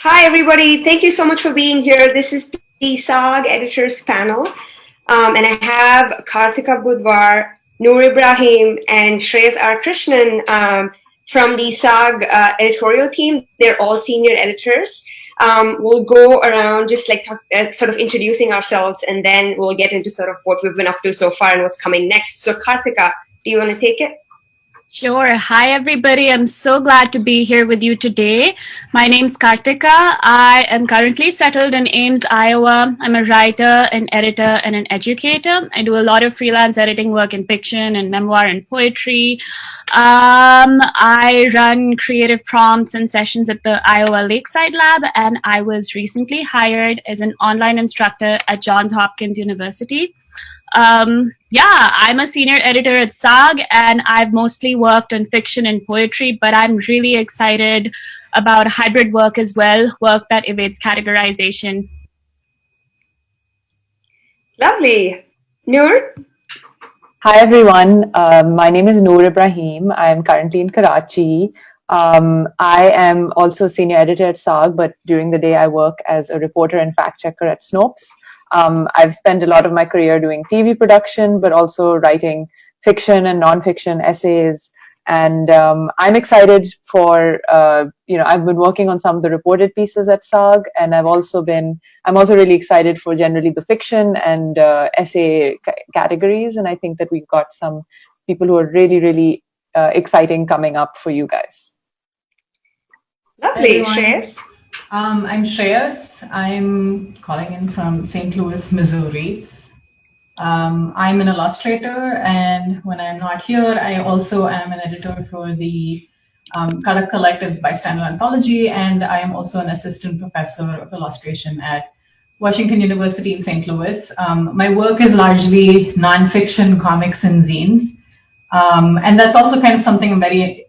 Hi, everybody. Thank you so much for being here. This is the SAAG Editors Panel, and I have Kartika Budhwar, Nur Ibrahim, and Shreyas R Krishnan from the SAAG editorial team. They're all senior editors. We'll go around just like sort of introducing ourselves, and then we'll get into sort of what we've been up to so far and what's coming next. So, Kartika, do you want to take it? Sure. Hi, everybody. I'm so glad to be here with you today. My name's Kartika. I am currently settled in Ames, Iowa. I'm a writer, an editor, and an educator. I do a lot of freelance editing work in fiction and memoir and poetry. I run creative prompts and sessions at the Iowa Lakeside Lab, and I was recently hired as an online instructor at Johns Hopkins University. I'm a senior editor at SAAG, and I've mostly worked on fiction and poetry, but I'm really excited about hybrid work as well, work that evades categorization. Lovely. Noor? Hi, everyone. My name is Nur Ibrahim. I am currently in Karachi. I am also a senior editor at SAAG, but during the day I work as a reporter and fact checker at Snopes. I've spent a lot of my career doing TV production, but also writing fiction and nonfiction essays. And I'm excited for, I've been working on some of the reported pieces at SAAG, and I'm also really excited for generally the fiction and essay categories. And I think that we've got some people who are really, really exciting coming up for you guys. Lovely. Shreyas? I'm Shreyas. I'm calling in from St. Louis, Missouri. I'm an illustrator, and when I'm not here, I also am an editor for the Kadak Collective's Bystander Anthology, and I am also an assistant professor of illustration at Washington University in St. Louis. My work is largely nonfiction, comics, and zines. And that's also kind of something I'm very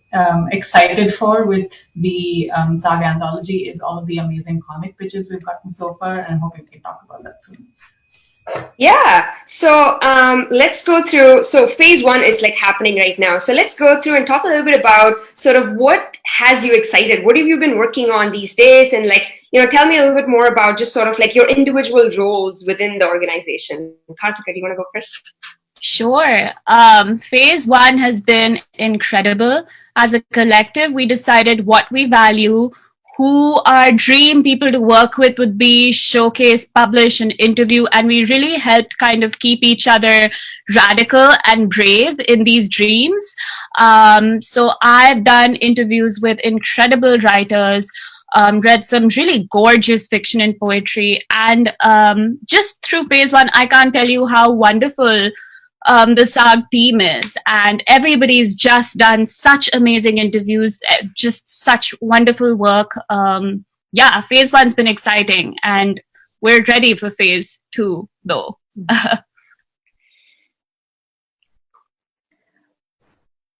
excited for with the SAAG anthology, is all of the amazing comic pitches we've gotten so far, and I'm hoping we can talk about that soon. Yeah, so let's go through. So phase one is like happening right now. So let's go through and talk a little bit about sort of what has you excited. What have you been working on these days? And tell me a little bit more about just sort of like your individual roles within the organization. Kartika, do you want to go first? Sure. Phase one has been incredible. As a collective, we decided what we value, who our dream people to work with would be, showcase, publish, and interview. And we really helped kind of keep each other radical and brave in these dreams. So I've done interviews with incredible writers, read some really gorgeous fiction and poetry. And just through phase one, I can't tell you how wonderful the SAAG team is, and everybody's just done such amazing interviews, just such wonderful work. Phase one's been exciting, and we're ready for phase two, though.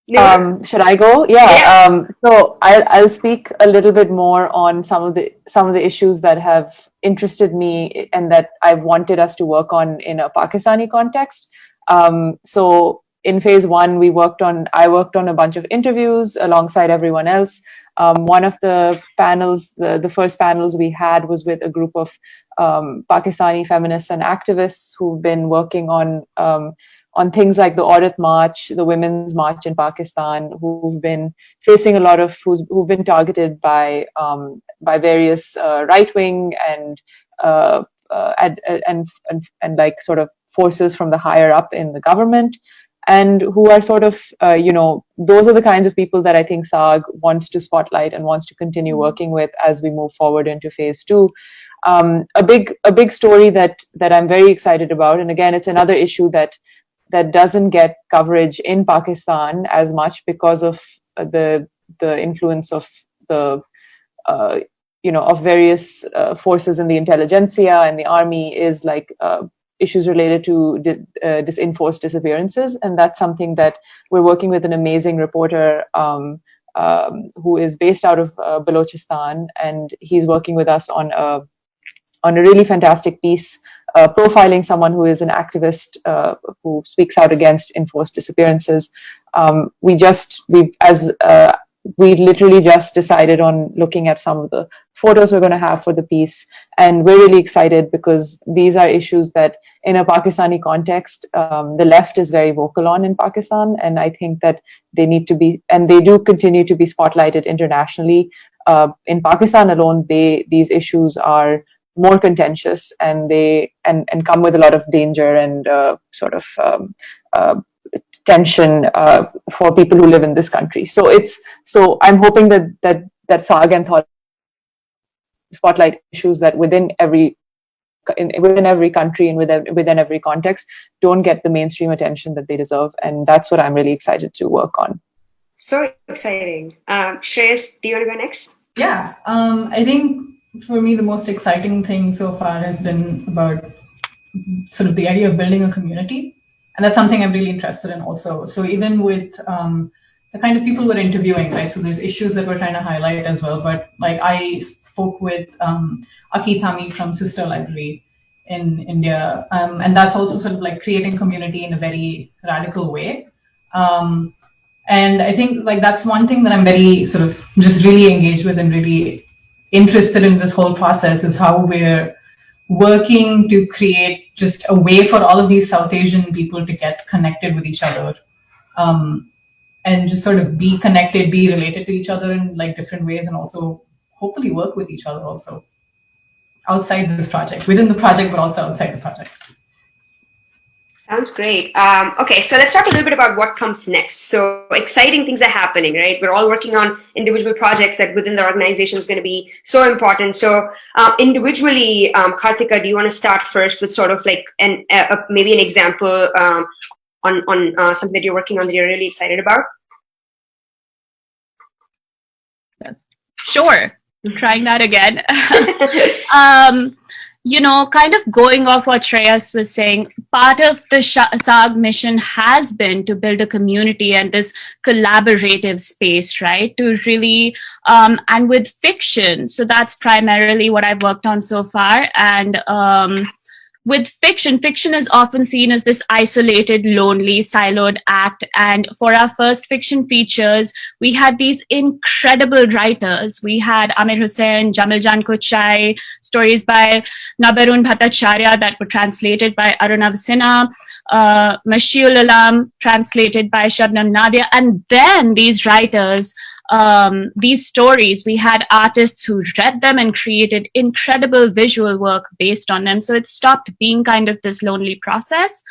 Should I go? Yeah. So I'll speak a little bit more on some of the issues that have interested me and that I wanted us to work on in a Pakistani context. So in phase one, I worked on a bunch of interviews alongside everyone else. One of the panels, the first panels we had was with a group of Pakistani feminists and activists who've been working on things like the Aurat March, the Women's March in Pakistan, who've been facing who've been targeted by various right-wing and like sort of forces from the higher up in the government, and who are sort of, those are the kinds of people that I think SAAG wants to spotlight and wants to continue working with as we move forward into phase two. A big story that I'm very excited about, and again, it's another issue that doesn't get coverage in Pakistan as much because of the influence of the of various forces in the intelligentsia and the army, is like issues related to enforced disappearances. And that's something that we're working with an amazing reporter who is based out of Balochistan, and he's working with us on a really fantastic piece profiling someone who is an activist who speaks out against enforced disappearances. we literally just decided on looking at some of the photos we're going to have for the piece. And we're really excited because these are issues that in a Pakistani context, the left is very vocal on in Pakistan. And I think that they need to be, and they do continue to be spotlighted internationally. In Pakistan alone, these issues are more contentious and they come with a lot of danger and tension for people who live in this country. So I'm hoping that SAAG and Thought spotlight issues that within every country and within every context don't get the mainstream attention that they deserve, and that's what I'm really excited to work on. So exciting. Shreyas, do you want to go next? Yeah, I think for me the most exciting thing so far has been about sort of the idea of building a community. And that's something I'm really interested in also. So even with the kind of people we're interviewing, right? So there's issues that we're trying to highlight as well. But like I spoke with Aki Thami from Sister Library in India. And that's also sort of like creating community in a very radical way. And I think like that's one thing that I'm very sort of just really engaged with and really interested in this whole process is how we're working to create just a way for all of these South Asian people to get connected with each other, and just sort of be connected, be related to each other in like different ways, and also hopefully work with each other also outside this project, within the project, but also outside the project. Sounds great. Okay, so let's talk a little bit about what comes next. So exciting things are happening, right? We're all working on individual projects that within the organization is going to be so important. So individually, Kartika, do you want to start first with sort of like maybe an example on something that you're working on that you're really excited about? Sure. Trying that again. Kind of going off what Shreyas was saying, part of the SAAG mission has been to build a community and this collaborative space, right? To really, and with fiction. So that's primarily what I've worked on so far. And with fiction is often seen as this isolated, lonely, siloed act. And for our first fiction features, we had these incredible writers. We had Amir Hussain, Jamil Jan Kochai, stories by Nabarun Bhattacharya that were translated by Arunav Sinha, Mashiul Alam, translated by Shabnam Nadia. And then these writers, these stories, we had artists who read them and created incredible visual work based on them. So it stopped being kind of this lonely process.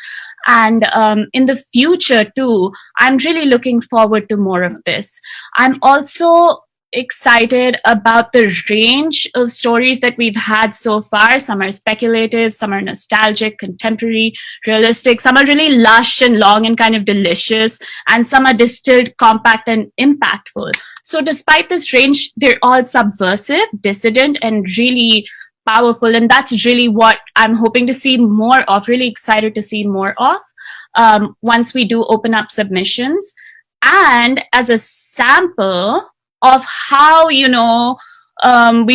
And in the future too, I'm really looking forward to more of this. I'm also excited about the range of stories that we've had so far. Some are speculative, some are nostalgic, contemporary, realistic, some are really lush and long and kind of delicious, and some are distilled, compact, and impactful. So despite this range, they're all subversive, dissident, and really powerful. And that's really what I'm hoping to see more of, really excited to see more of once we do open up submissions. And as a sample of how, we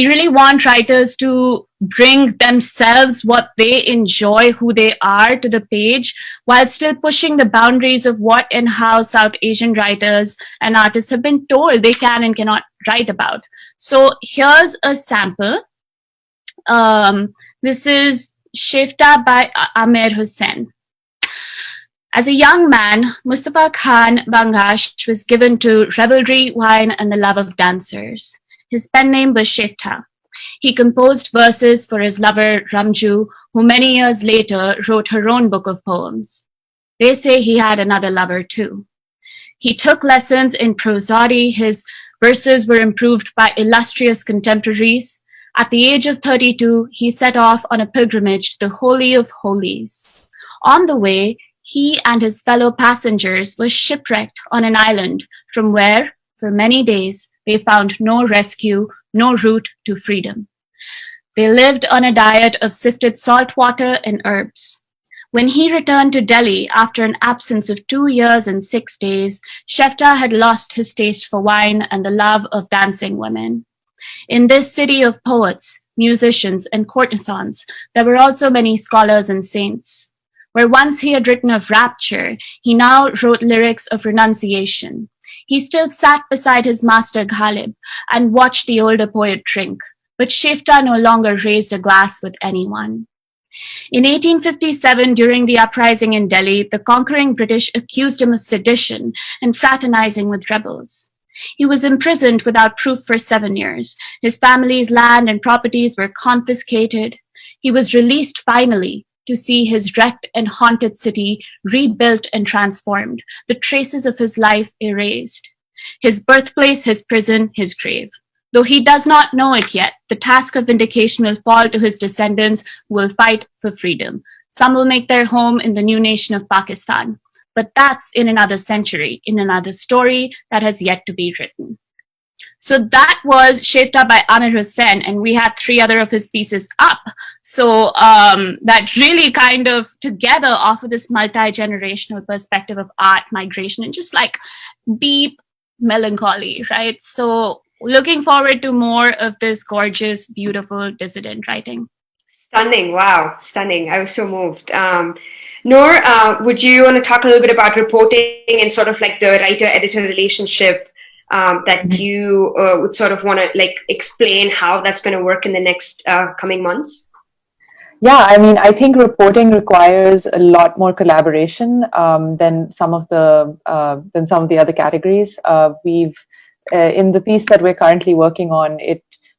really want writers to bring themselves, what they enjoy, who they are to the page, while still pushing the boundaries of what and how South Asian writers and artists have been told they can and cannot write about. So here's a sample. This is Shifta by Amir Hussain. As a young man, Mustafa Khan Bangash was given to revelry, wine, and the love of dancers. His pen name was Shifta. He composed verses for his lover Ramju, who many years later wrote her own book of poems. They say he had another lover too. He took lessons in prosody. His verses were improved by illustrious contemporaries. At the age of 32, he set off on a pilgrimage to the Holy of Holies. On the way, he and his fellow passengers were shipwrecked on an island from where, for many days, they found no rescue, no route to freedom. They lived on a diet of sifted salt water and herbs. When he returned to Delhi after an absence of 2 years and 6 days, Shefta had lost his taste for wine and the love of dancing women. In this city of poets, musicians, and courtesans, there were also many scholars and saints. Where once he had written of rapture, he now wrote lyrics of renunciation. He still sat beside his master Ghalib and watched the older poet drink, but Shefta no longer raised a glass with anyone. In 1857, during the uprising in Delhi, the conquering British accused him of sedition and fraternizing with rebels. He was imprisoned without proof for 7 years. His family's land and properties were confiscated. He was released finally to see his wrecked and haunted city rebuilt and transformed, the traces of his life erased. His birthplace, his prison, his grave. Though he does not know it yet, the task of vindication will fall to his descendants who will fight for freedom. Some will make their home in the new nation of Pakistan. But that's in another century, in another story that has yet to be written. So that was Shefta by Amir Hussain, and we had 3 other of his pieces up. So that really kind of together offer this multi-generational perspective of art, migration, and just like deep melancholy, right? So looking forward to more of this gorgeous, beautiful dissident writing. Stunning. Wow. Stunning. I was so moved. Noor, would you want to talk a little bit about reporting and sort of like the writer-editor relationship that you would sort of want to like explain how that's going to work in the next coming months? Yeah, I mean, I think reporting requires a lot more collaboration than some of the other categories. We've in the piece that we're currently working on,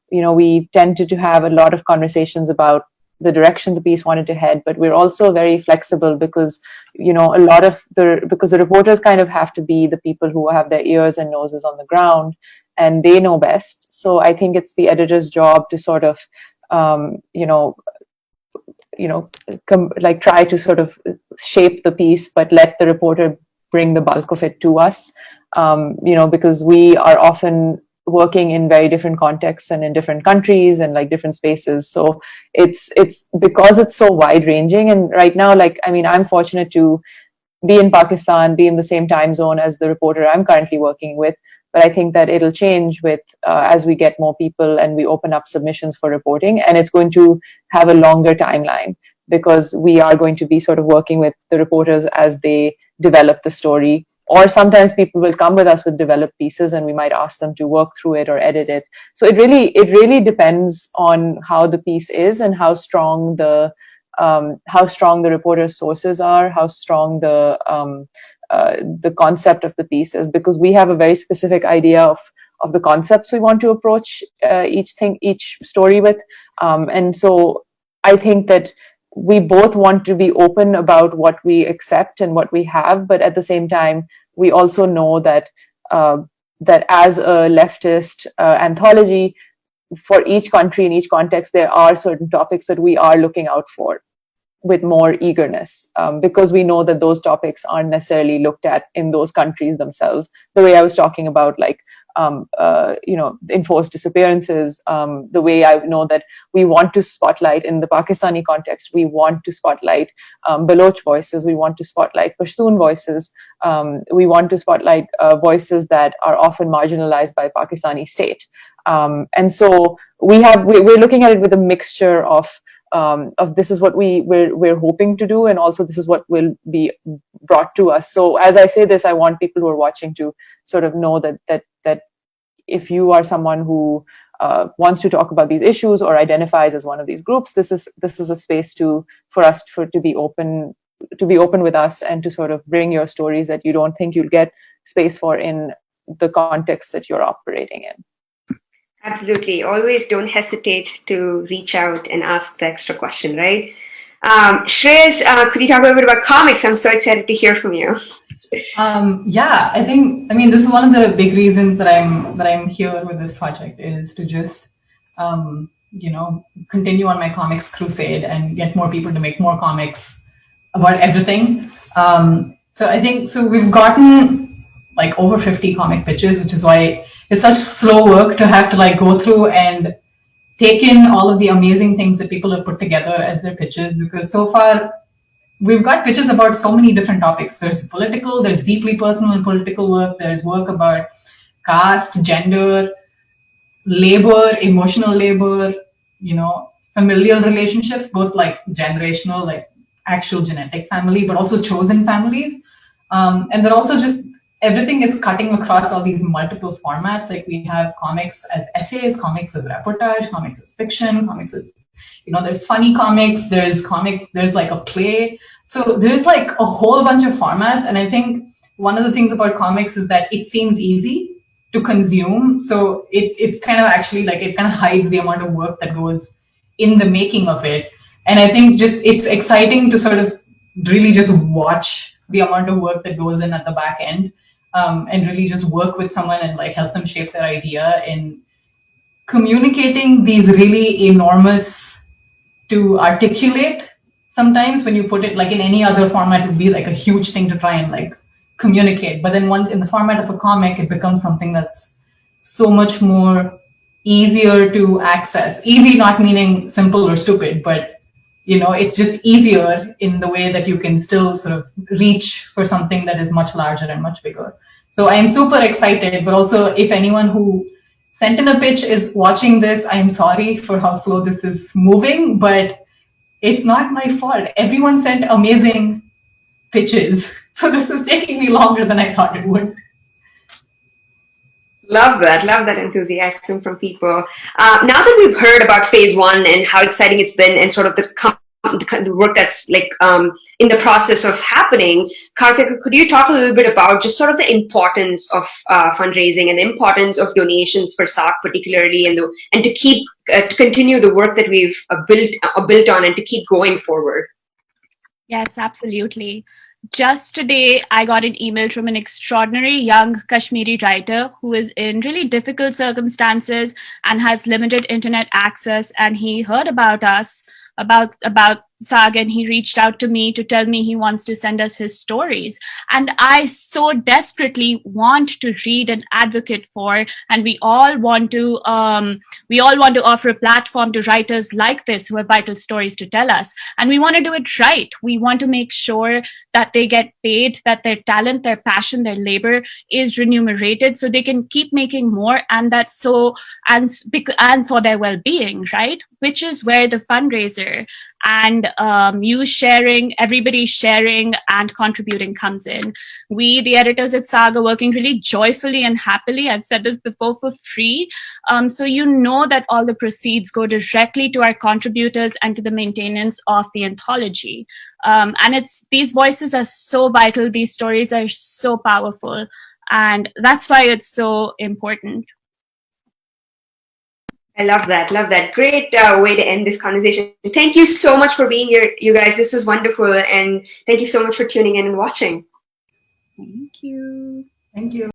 we tended to have a lot of conversations about the direction the piece wanted to head, but we're also very flexible because, because the reporters kind of have to be the people who have their ears and noses on the ground, and they know best. So I think it's the editor's job to sort of, try to sort of shape the piece, but let the reporter bring the bulk of it to us, because we are often working in very different contexts and in different countries and like different spaces. So it's because it's so wide ranging. And right now, I'm fortunate to be in Pakistan, be in the same time zone as the reporter I'm currently working with. But I think that it'll change with as we get more people and we open up submissions for reporting, and it's going to have a longer timeline because we are going to be sort of working with the reporters as they develop the story. Or sometimes people will come with us with developed pieces and we might ask them to work through it or edit it. So it really depends on how the piece is and how strong the reporter's sources are, how strong the concept of the piece is, because we have a very specific idea of the concepts we want to approach each story with. And so I think that we both want to be open about what we accept and what we have, but at the same time, we also know that that as a leftist anthology, for each country in each context, there are certain topics that we are looking out for with more eagerness, because we know that those topics aren't necessarily looked at in those countries themselves. The way I was talking about, enforced disappearances, the way I know that we want to spotlight in the Pakistani context, we want to spotlight Baloch voices, we want to spotlight Pashtun voices, we want to spotlight voices that are often marginalized by Pakistani state. And so we're looking at it with a mixture of this is what we're hoping to do, and also this is what will be brought to us. So as I say this, I want people who are watching to sort of know that if you are someone who wants to talk about these issues or identifies as one of these groups, this is a space for us to be open with us and to sort of bring your stories that you don't think you'll get space for in the context that you're operating in. Absolutely. Always don't hesitate to reach out and ask the extra question, right? Shreyas, could you talk a little bit about comics? I'm so excited to hear from you. This is one of the big reasons that I'm here with this project, is to just, continue on my comics crusade and get more people to make more comics about everything. So we've gotten like over 50 comic pitches, which is why it's such slow work to have to like go through and take in all of the amazing things that people have put together as their pitches, because so far we've got pitches about so many different topics. There's political, there's deeply personal and political work, there's work about caste, gender, labor, emotional labor, familial relationships, both like generational, like actual genetic family, but also chosen families. And there are also just everything is cutting across all these multiple formats. Like we have comics as essays, comics as reportage, comics as fiction, comics as, there's funny comics, there's like a play. So there's like a whole bunch of formats. And I think one of the things about comics is that it seems easy to consume. So it's kind of actually like, it kind of hides the amount of work that goes in the making of it. And I think it's exciting to sort of really just watch the amount of work that goes in at the back end, and really just work with someone and like help them shape their idea in communicating these really enormous to articulate. Sometimes when you put it like in any other format, it would be like a huge thing to try and like communicate. But then once in the format of a comic, it becomes something that's so much more easier to access. Easy not meaning simple or stupid, but it's just easier in the way that you can still sort of reach for something that is much larger and much bigger. So I am super excited, but also if anyone who sent in a pitch is watching this, I'm sorry for how slow this is moving, but it's not my fault. Everyone sent amazing pitches. So this is taking me longer than I thought it would. Love that enthusiasm from people. Now that we've heard about phase one and how exciting it's been and sort of the work that's like in the process of happening, Kartika, could you talk a little bit about just sort of the importance of fundraising and the importance of donations for SAAG particularly, and to keep to continue the work that we've built on and to keep going forward? Yes, absolutely. Just today, I got an email from an extraordinary young Kashmiri writer who is in really difficult circumstances and has limited internet access. And he heard about us, about SAAG, and he reached out to me to tell me he wants to send us his stories. And I so desperately want to read and advocate for, and we all want to offer a platform to writers like this who have vital stories to tell us. And we want to do it right. We want to make sure that they get paid, that their talent, their passion, their labor is remunerated so they can keep making more, and that's so, and for their well-being, right? Which is where the fundraiser and you sharing, everybody sharing and contributing comes in. We, the editors at SAAG, are working really joyfully and happily. I've said this before, for free. So that all the proceeds go directly to our contributors and to the maintenance of the anthology. And these voices are so vital. These stories are so powerful. And that's why it's so important. I love that. Great way to end this conversation. Thank you so much for being here, you guys. This was wonderful. And thank you so much for tuning in and watching. Thank you. Thank you.